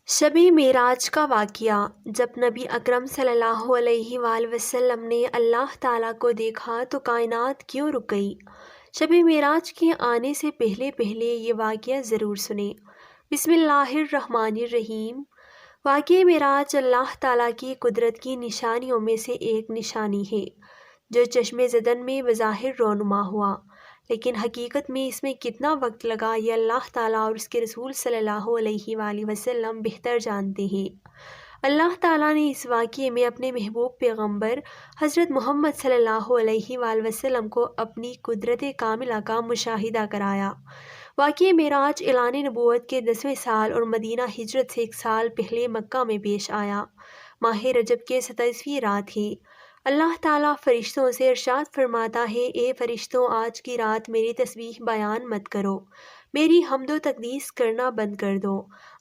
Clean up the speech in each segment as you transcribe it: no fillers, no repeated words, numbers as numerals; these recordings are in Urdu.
شب معراج کا واقعہ۔ جب نبی اکرم صلی اللہ علیہ وآلہ وسلم نے اللہ تعالیٰ کو دیکھا تو کائنات کیوں رک گئی؟ شب معراج کے آنے سے پہلے یہ واقعہ ضرور سنیں۔ بسم اللہ الرحمن الرحیم۔ واقعہ معراج اللہ تعالیٰ کی قدرت کی نشانیوں میں سے ایک نشانی ہے جو چشم زدن میں بظاہر رونما ہوا، لیکن حقیقت میں اس میں کتنا وقت لگا یہ اللہ تعالیٰ اور اس کے رسول صلی اللہ علیہ وآلہ وسلم بہتر جانتے ہیں۔ اللہ تعالیٰ نے اس واقعے میں اپنے محبوب پیغمبر حضرت محمد صلی اللہ علیہ وآلہ وسلم کو اپنی قدرت کاملہ کا مشاہدہ کرایا۔ واقعہ معراج اعلان نبوت کے 10ویں سال اور مدینہ ہجرت سے 1 سال پہلے مکہ میں پیش آیا۔ ماہ رجب کے 27ویں رات ہے۔ اللہ تعالیٰ فرشتوں سے ارشاد فرماتا ہے، اے فرشتوں، آج کی رات میری تسبیح بیان مت کرو، میری حمد و تقدیس کرنا بند کر دو،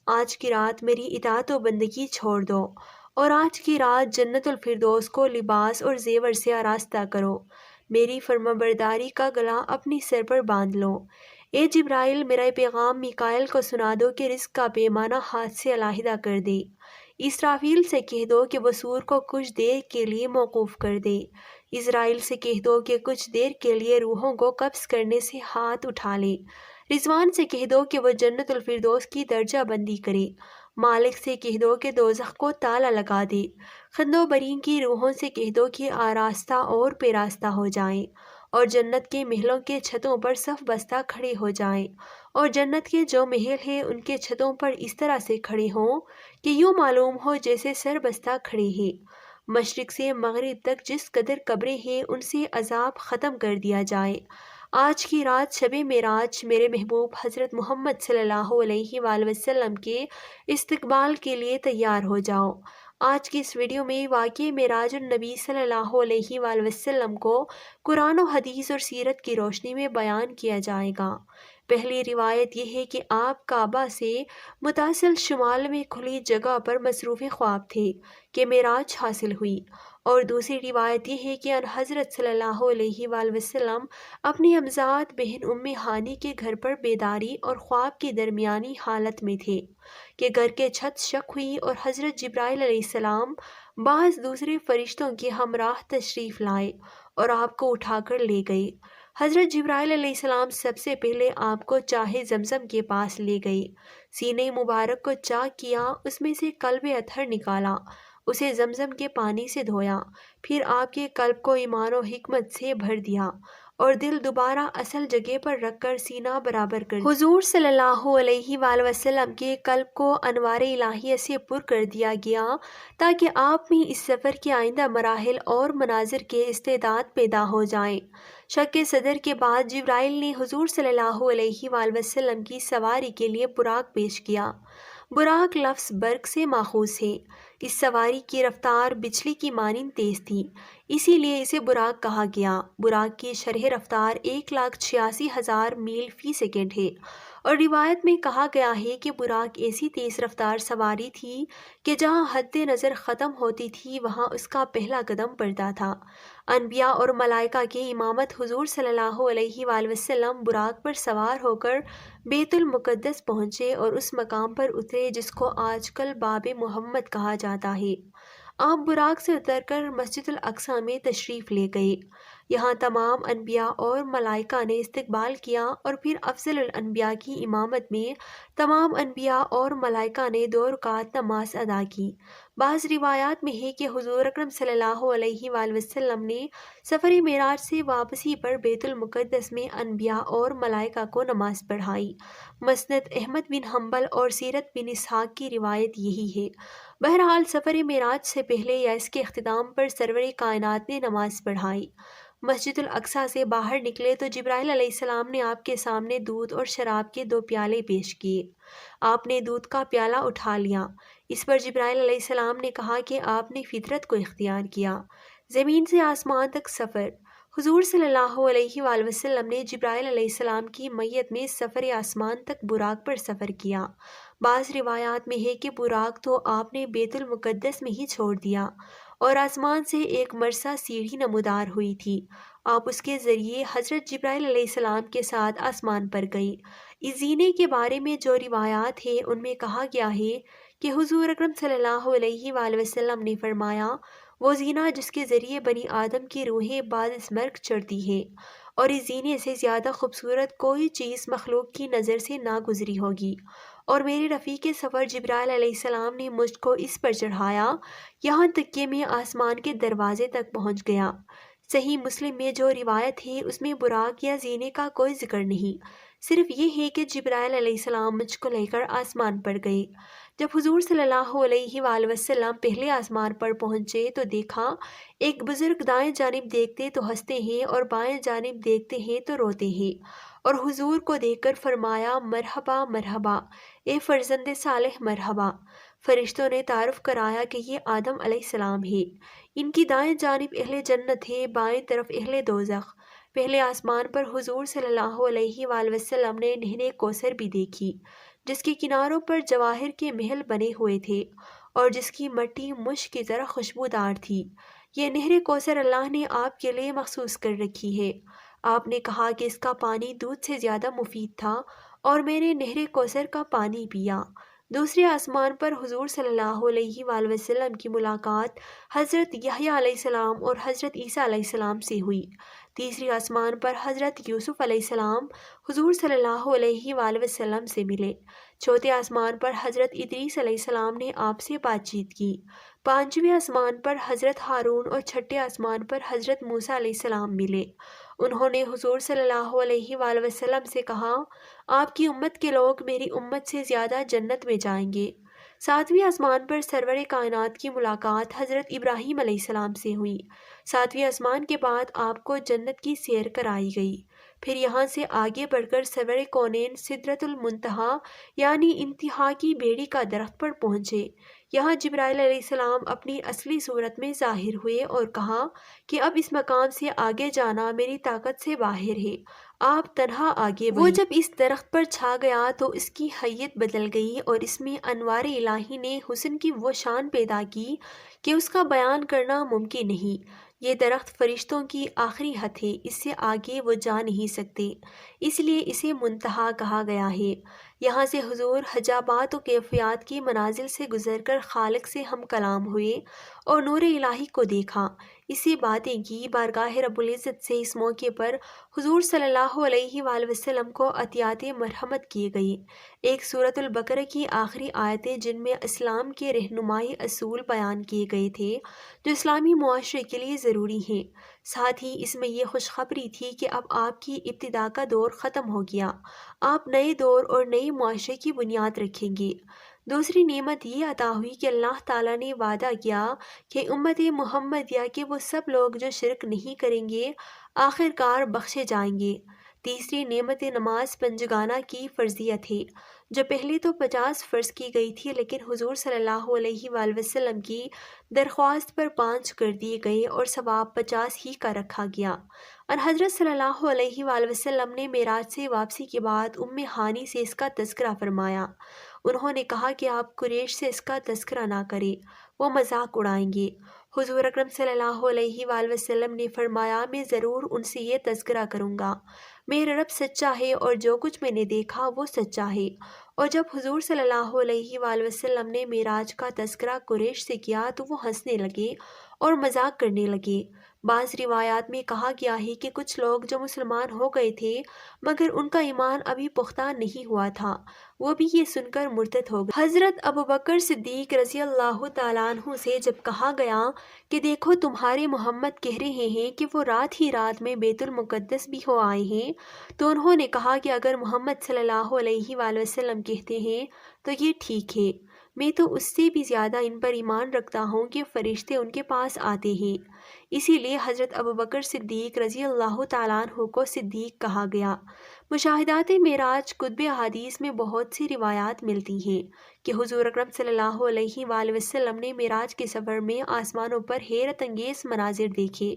آج کی رات میری اطاعت و بندگی چھوڑ دو، اور آج کی رات جنت الفردوس کو لباس اور زیور سے آراستہ کرو، میری فرمانبرداری کا گلا اپنی سر پر باندھ لو۔ اے جبرائیل، میرا پیغام میکائیل کو سنا دو کہ رزق کا پیمانہ ہاتھ سے علیحدہ کر دے۔ اسرافیل سے کہہ دو کہ وہ سور کو کچھ دیر کے لیے موقوف کر دے۔ اسرائیل سے کہہ دو کہ کچھ دیر کے لیے روحوں کو قبض کرنے سے ہاتھ اٹھا لے۔ رضوان سے کہہ دو کہ وہ جنت الفردوس کی درجہ بندی کرے۔ مالک سے کہہ دو کہ دوزخ کو تالا لگا دے۔ خند و برین کی روحوں سے کہہ دو کہ آراستہ اور پیراستہ ہو جائیں، اور جنت کے محلوں کے چھتوں پر صف بستہ کھڑے ہو جائیں، اور جنت کے جو محل ہیں ان کے چھتوں پر اس طرح سے کھڑے ہوں کہ یوں معلوم ہو جیسے سر بستہ کھڑے ہیں۔ مشرق سے مغرب تک جس قدر قبریں ہیں ان سے عذاب ختم کر دیا جائے۔ آج کی رات شب معراج میرے محبوب حضرت محمد صلی اللہ علیہ وآلہ وسلم کے استقبال کے لیے تیار ہو جاؤ۔ آج کی اس ویڈیو میں واقعہ معراج النبی صلی اللہ علیہ وآلہ وسلم کو قرآن و حدیث اور سیرت کی روشنی میں بیان کیا جائے گا۔ پہلی روایت یہ ہے کہ آپ کعبہ سے متصل شمال میں کھلی جگہ پر مصروف خواب تھے کہ معراج حاصل ہوئی، اور دوسری روایت یہ ہے کہ ان حضرت صلی اللہ علیہ وآلہ وسلم اپنی امزاد بہن ام ہانی کے گھر پر بیداری اور خواب کی درمیانی حالت میں تھے کہ گھر کے چھت شک ہوئی اور حضرت جبرائیل علیہ السلام بعض دوسرے فرشتوں کے ہمراہ تشریف لائے اور آپ کو اٹھا کر لے گئے۔ حضرت جبرائیل علیہ السلام سب سے پہلے آپ کو چاہے زمزم کے پاس لے گئے، سینے مبارک کو چاک کیا، اس میں سے قلب اطہر نکالا، اسے زمزم کے پانی سے دھویا، پھر آپ کے قلب کو ایمان و حکمت سے بھر دیا اور دل دوبارہ اصل جگہ پر رکھ کر سینہ برابر کر دیا۔ حضور صلی اللہ علیہ وآلہ وسلم کے قلب کو انوار الہیہ سے پر کر دیا گیا تاکہ آپ میں اس سفر کے آئندہ مراحل اور مناظر کے استعداد پیدا ہو جائیں۔ شک صدر کے بعد جبرائیل نے حضور صلی اللہ علیہ وآلہ وسلم کی سواری کے لیے براق پیش کیا۔ براق لفظ برق سے ماخوذ ہے۔ اس سواری کی رفتار بجلی کی مانند تیز تھی، اسی لیے اسے براق کہا گیا۔ براق کی شرح رفتار 1,86,000 میل فی سیکنڈ ہے، اور روایت میں کہا گیا ہے کہ براق ایسی تیز رفتار سواری تھی کہ جہاں حد نظر ختم ہوتی تھی وہاں اس کا پہلا قدم پڑتا تھا۔ انبیاء اور ملائکہ کے امامت حضور صلی اللہ علیہ وآلہ وسلم براق پر سوار ہو کر بیت المقدس پہنچے اور اس مقام پر اترے جس کو آج کل باب محمد کہا جاتا ہے۔ آپ براق سے اتر کر مسجد الاقصیٰ میں تشریف لے گئے۔ یہاں تمام انبیاء اور ملائکہ نے استقبال کیا اور پھر افضل الانبیاء کی امامت میں تمام انبیاء اور ملائکہ نے 2 رکعت نماز ادا کی۔ بعض روایات میں ہے کہ حضور اکرم صلی اللہ علیہ وآلہ وسلم نے سفر معراج سے واپسی پر بیت المقدس میں انبیاء اور ملائکہ کو نماز پڑھائی۔ مسند احمد بن حنبل اور سیرت بن اسحاق کی روایت یہی ہے۔ بہرحال سفر معراج سے پہلے یا اس کے اختتام پر سرور کائنات نے نماز پڑھائی۔ مسجد الاقصیٰ سے باہر نکلے تو جبرائیل علیہ السلام نے آپ کے سامنے دودھ اور شراب کے 2 پیالے پیش کیے۔ آپ نے دودھ کا پیالہ اٹھا لیا۔ اس پر جبرائیل علیہ السلام نے کہا کہ آپ نے فطرت کو اختیار کیا۔ زمین سے آسمان تک سفر۔ حضور صلی اللہ علیہ وآلہ وسلم نے جبرائیل علیہ السلام کی میت میں سفر آسمان تک براق پر سفر کیا۔ بعض روایات میں ہے کہ براق تو آپ نے بیت المقدس میں ہی چھوڑ دیا اور آسمان سے ایک مرصع سیڑھی نمودار ہوئی تھی، آپ اس کے ذریعے حضرت جبرائیل علیہ السلام کے ساتھ آسمان پر گئیں۔ اس زینے کے بارے میں جو روایات ہیں ان میں کہا گیا ہے کہ حضور اکرم صلی اللہ علیہ وآلہ وسلم نے فرمایا، وہ زینہ جس کے ذریعے بنی آدم کی روحیں بعد اس مرگ چڑھتی ہیں، اور اس زینے سے زیادہ خوبصورت کوئی چیز مخلوق کی نظر سے نہ گزری ہوگی، اور میرے رفیق سفر جبرائیل علیہ السلام نے مجھ کو اس پر چڑھایا یہاں تک کہ میں آسمان کے دروازے تک پہنچ گیا۔ صحیح مسلم میں جو روایت ہے اس میں براق یا زینے کا کوئی ذکر نہیں، صرف یہ ہے کہ جبرائیل علیہ السلام مجھ کو لے کر آسمان پر گئے۔ جب حضور صلی اللہ علیہ وآلہ وسلم پہلے آسمان پر پہنچے تو دیکھا ایک بزرگ دائیں جانب دیکھتے تو ہنستے ہیں اور بائیں جانب دیکھتے ہیں تو روتے ہیں، اور حضور کو دیکھ کر فرمایا، مرحبا مرحبا اے فرزند صالح مرحبا۔ فرشتوں نے تعارف کرایا کہ یہ آدم علیہ السلام ہے، ان کی دائیں جانب اہل جنت ہے، بائیں طرف اہل دوزخ۔ پہلے آسمان پر حضور صلی اللہ علیہ وآلہ وسلم نے نہر کوثر بھی دیکھی، جس کے کناروں پر جواہر کے محل بنے ہوئے تھے اور جس کی مٹی مشک کی طرح خوشبودار تھی۔ یہ نہر کوثر اللہ نے آپ کے لیے مخصوص کر رکھی ہے۔ آپ نے کہا کہ اس کا پانی دودھ سے زیادہ مفید تھا، اور میں نے نہر کوثر کا پانی پیا۔ دوسرے آسمان پر حضور صلی اللہ علیہ وآلہ وسلم کی ملاقات حضرت یحییٰ علیہ السلام اور حضرت عیسیٰ علیہ السلام سے ہوئی۔ تیسری آسمان پر حضرت یوسف علیہ السلام حضور صلی اللہ علیہ وآلہ وسلم سے ملے۔ چوتھے آسمان پر حضرت ادریس علیہ السلام نے آپ سے بات چیت کی۔ پانچویں آسمان پر حضرت ہارون اور چھٹے آسمان پر حضرت موسیٰ علیہ السلام ملے۔ انہوں نے حضور صلی اللہ علیہ وآلہ وسلم سے کہا، آپ کی امت کے لوگ میری امت سے زیادہ جنت میں جائیں گے۔ ساتویں آسمان پر سرور کائنات کی ملاقات حضرت ابراہیم علیہ السلام سے ہوئی۔ ساتویں آسمان کے بعد آپ کو جنت کی سیر کرائی گئی۔ پھر یہاں سے آگے بڑھ کر سرور کونین سدرۃ المنتہا یعنی انتہا کی بیڑی کا درخت پر پہنچے۔ یہاں جبرائیل علیہ السلام اپنی اصلی صورت میں ظاہر ہوئے اور کہا کہ اب اس مقام سے آگے جانا میری طاقت سے باہر ہے، آپ تنہا آگے بڑھیں۔ وہ جب اس درخت پر چھا گیا تو اس کی حیت بدل گئی اور اس میں انوار الہی نے حسن کی وہ شان پیدا کی کہ اس کا بیان کرنا ممکن نہیں۔ یہ درخت فرشتوں کی آخری حد ہے، اس سے آگے وہ جا نہیں سکتے، اس لیے اسے منتہا کہا گیا ہے۔ یہاں سے حضور حجابات و کیفیات کی منازل سے گزر کر خالق سے ہم کلام ہوئے اور نور الہی کو دیکھا، اس سے باتیں کی۔ بارگاہ رب العزت سے اس موقع پر حضور صلی اللہ علیہ وآلہ وسلم کو عطیات مرحمت کیے گئے۔ ایک سورۃ البقرہ کی آخری آیتیں جن میں اسلام کے رہنمائی اصول بیان کیے گئے تھے جو اسلامی معاشرے کے لیے ضروری ہیں۔ ساتھ ہی اس میں یہ خوشخبری تھی کہ اب آپ کی ابتدا کا دور ختم ہو گیا، آپ نئے دور اور نئے معاشرے کی بنیاد رکھیں گے۔ دوسری نعمت یہ عطا ہوئی کہ اللہ تعالیٰ نے وعدہ کیا کہ امت محمدیہ کے وہ سب لوگ جو شرک نہیں کریں گے آخر کار بخشے جائیں گے۔ تیسری نعمت نماز پنجگانہ کی فرضیت ہے، جو پہلے تو 50 فرض کی گئی تھی لیکن حضور صلی اللہ علیہ وآلہ وسلم کی درخواست پر 5 کر دیے گئے اور ثواب 50 ہی کا رکھا گیا۔ اور حضرت صلی اللہ علیہ وآلہ وسلم نے معراج سے واپسی کے بعد ہانی سے اس کا تذکرہ فرمایا۔ انہوں نے کہا کہ آپ قریش سے اس کا تذکرہ نہ کریں، وہ مذاق اڑائیں گے۔ حضور اکرم صلی اللہ علیہ وآلہ وسلم نے فرمایا، میں ضرور ان سے یہ تذکرہ کروں گا، میرا رب سچا ہے اور جو کچھ میں نے دیکھا وہ سچا ہے۔ اور جب حضور صلی اللہ علیہ وآلہ وسلم نے معراج کا تذکرہ قریش سے کیا تو وہ ہنسنے لگے اور مذاق کرنے لگے۔ بعض روایات میں کہا گیا ہے کہ کچھ لوگ جو مسلمان ہو گئے تھے مگر ان کا ایمان ابھی پختہ نہیں ہوا تھا، وہ بھی یہ سن کر مرتد ہو گئے۔ حضرت ابوبکر صدیق رضی اللہ تعالیٰ عنہ سے جب کہا گیا کہ دیکھو تمہارے محمد کہہ رہے ہیں کہ وہ رات ہی رات میں بیت المقدس بھی ہو آئے ہیں، تو انہوں نے کہا کہ اگر محمد صلی اللہ علیہ وآلہ وسلم کہتے ہیں تو یہ ٹھیک ہے، میں تو اس سے بھی زیادہ ان پر ایمان رکھتا ہوں کہ فرشتے ان کے پاس آتے ہیں۔ اسی لیے حضرت ابوبکر صدیق رضی اللہ تعالیٰ عنہ کو صدیق کہا گیا۔ مشاہدات معراج کتب احادیث میں بہت سی روایات ملتی ہیں کہ حضور اکرم صلی اللہ علیہ وآلہ وسلم نے معراج کے سفر میں آسمانوں پر حیرت انگیز مناظر دیکھے۔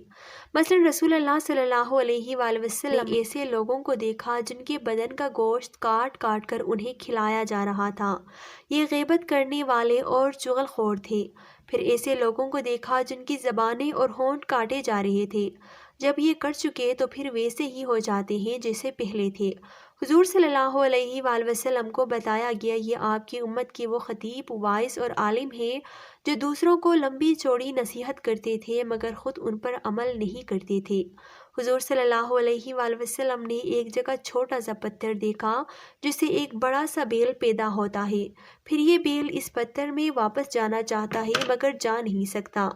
مثلا رسول اللہ صلی اللہ علیہ وآلہ وسلم نے ایسے لوگوں کو دیکھا جن کے بدن کا گوشت کاٹ کاٹ کر انہیں کھلایا جا رہا تھا، یہ غیبت کرنے والے اور چغل خور تھے۔ پھر ایسے لوگوں کو دیکھا جن کی زبانیں اور ہونٹ کاٹے جا رہے تھے، جب یہ کر چکے تو پھر ویسے ہی ہو جاتے ہیں جیسے پہلے تھے۔ حضور صلی اللہ علیہ وآلہ وسلم کو بتایا گیا یہ آپ کی امت کے وہ خطیب، واعظ اور عالم ہیں جو دوسروں کو لمبی چوڑی نصیحت کرتے تھے مگر خود ان پر عمل نہیں کرتے تھے۔ حضور صلی اللہ علیہ وآلہ وسلم نے ایک جگہ چھوٹا سا پتھر دیکھا جس سے ایک بڑا سا بیل پیدا ہوتا ہے، پھر یہ بیل اس پتھر میں واپس جانا چاہتا ہے مگر جا نہیں سکتا۔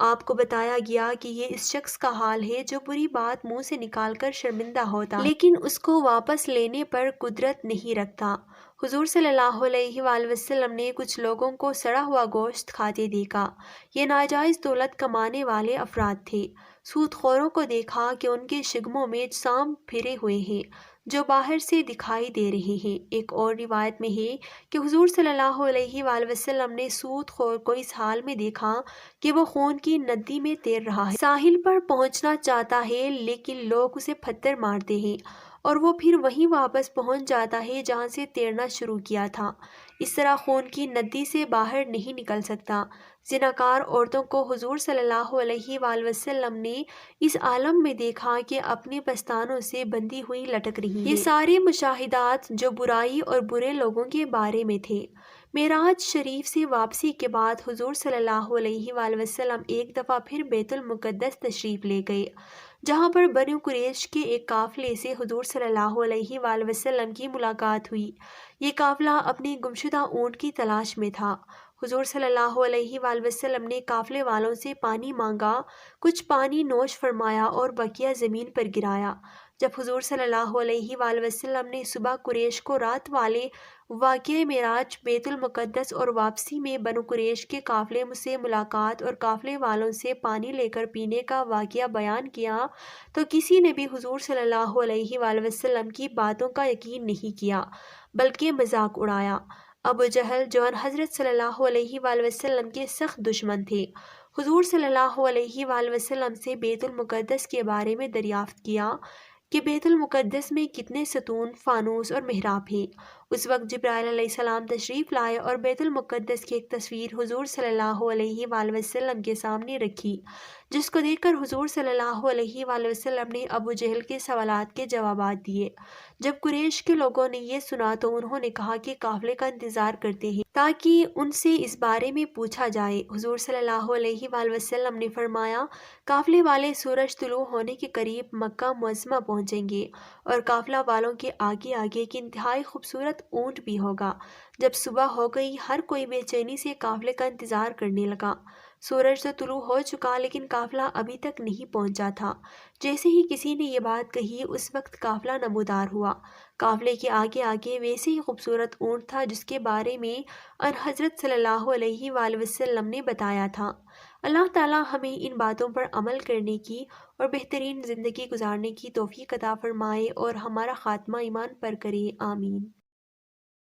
آپ کو بتایا گیا کہ یہ اس شخص کا حال ہے جو بری بات منہ سے نکال کر شرمندہ ہوتا ہے لیکن اس کو واپس لینے پر قدرت نہیں رکھتا۔ حضور صلی اللہ علیہ وآلہ وسلم نے کچھ لوگوں کو سڑا ہوا گوشت کھاتے دیکھا۔ یہ ناجائز دولت کمانے والے افراد تھے۔ سود خوروں کو دیکھا کہ ان کے شگموں میں سانپ پھرے ہوئے ہیں جو باہر سے دکھائی دے رہے ہیں۔ ایک اور روایت میں ہے کہ حضور صلی اللہ علیہ وآلہ وسلم نے سود خور کو اس حال میں دیکھا کہ وہ خون کی ندی میں تیر رہا ہے، ساحل پر پہنچنا چاہتا ہے لیکن لوگ اسے پتھر مارتے ہیں اور وہ پھر وہیں واپس پہنچ جاتا ہے جہاں سے تیرنا شروع کیا تھا، اس طرح خون کی ندی سے باہر نہیں نکل سکتا۔ زناکار عورتوں کو حضور صلی اللہ علیہ وآلہ وسلم نے اس عالم میں دیکھا کہ اپنے پستانوں سے بندھی ہوئی لٹک رہی ہیں۔ یہ سارے مشاہدات جو برائی اور برے لوگوں کے بارے میں تھے۔ معراج شریف سے واپسی کے بعد حضور صلی اللہ علیہ وآلہ وسلم ایک دفعہ پھر بیت المقدس تشریف لے گئے، جہاں پر بنو قریش کے ایک قافلے سے حضور صلی اللہ علیہ وآلہ وسلم کی ملاقات ہوئی۔ یہ قافلہ اپنی گمشدہ اونٹ کی تلاش میں تھا۔ حضور صلی اللہ علیہ وآلہ وسلم نے قافلے والوں سے پانی مانگا، کچھ پانی نوش فرمایا اور بقیہ زمین پر گرایا۔ جب حضور صلی اللہ علیہ وآلہ وسلم نے صبح قریش کو رات والے واقعہ معراج، بیت المقدس اور واپسی میں بنو قریش کے قافلے سے ملاقات اور قافلے والوں سے پانی لے کر پینے کا واقعہ بیان کیا تو کسی نے بھی حضور صلی اللہ علیہ وآلہ وسلم کی باتوں کا یقین نہیں کیا بلکہ مذاق اڑایا۔ ابو جہل جو حضرت صلی اللہ علیہ وآلہ وسلم کے سخت دشمن تھے، حضور صلی اللہ علیہ وآلہ وسلم سے بیت المقدس کے بارے میں دریافت کیا کہ بیت المقدس میں کتنے ستون، فانوس اور محراب ہیں۔ اس وقت جبرائیل علیہ السلام تشریف لائے اور بیت المقدس کی ایک تصویر حضور صلی اللہ علیہ وآلہ وسلم کے سامنے رکھی، جس کو دیکھ کر حضور صلی اللہ علیہ وآلہ وسلم نے ابو جہل کے سوالات کے جوابات دیے۔ جب قریش کے لوگوں نے یہ سنا تو انہوں نے کہا کہ قافلے کا انتظار کرتے ہیں تاکہ ان سے اس بارے میں پوچھا جائے۔ حضور صلی اللہ علیہ وآلہ وسلم نے فرمایا، قافلے والے سورج طلوع ہونے کے قریب مکہ معظمہ پہنچیں گے اور قافلہ والوں کے آگے آگے ایک انتہائی خوبصورت اونٹ بھی ہوگا۔ جب صبح ہو گئی، ہر کوئی بے چینی سے قافلے کا انتظار کرنے لگا۔ سورج تو طلوع ہو چکا لیکن قافلہ ابھی تک نہیں پہنچا تھا۔ جیسے ہی کسی نے یہ بات کہی اس وقت قافلہ نمودار ہوا۔ قافلے کے آگے آگے ویسے ہی خوبصورت اونٹ تھا جس کے بارے میں ان حضرت صلی اللہ علیہ وآلہ وسلم نے بتایا تھا۔ اللہ تعالی ہمیں ان باتوں پر عمل کرنے کی اور بہترین زندگی گزارنے کی توفیق عطا فرمائے اور ہمارا خاتمہ ایمان پر کرے، آمین۔